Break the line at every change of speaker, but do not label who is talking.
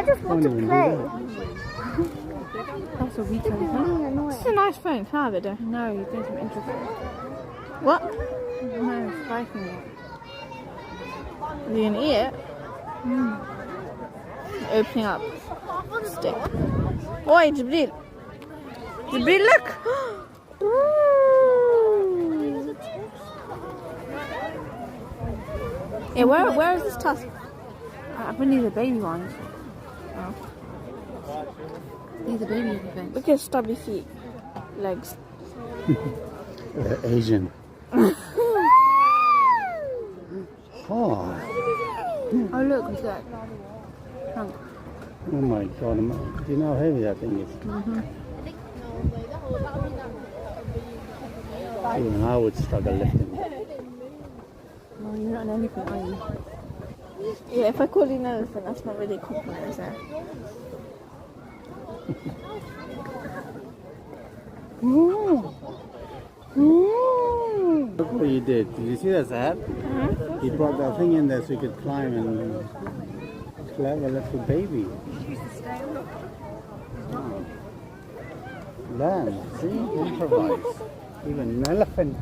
I just want to play.
That's a weekend thing. It's a nice phone to have it, though. No, you're doing something interesting. What? No, it's spiking it. Are you going to eat it? Opening up. Stick. Oi, Jibril. Jibril, look! Yeah, where is this tusk? I think these are baby ones. Oh. These are baby things. Look at his stubby feet. Legs.
Asian. Oh.
Oh look, what's that? Trunk.
Oh my god, do you know how heavy that thing is? Even I would struggle lifting it.
No, you're not an elephant, are you? Yeah, if I call you an elephant, that's not really a compliment, is it?
Look what you did. Did you see that, Zahab? He brought that thing in there so you could climb and... Clever little baby. Oh. Learn, see? Improvise. Even an elephant.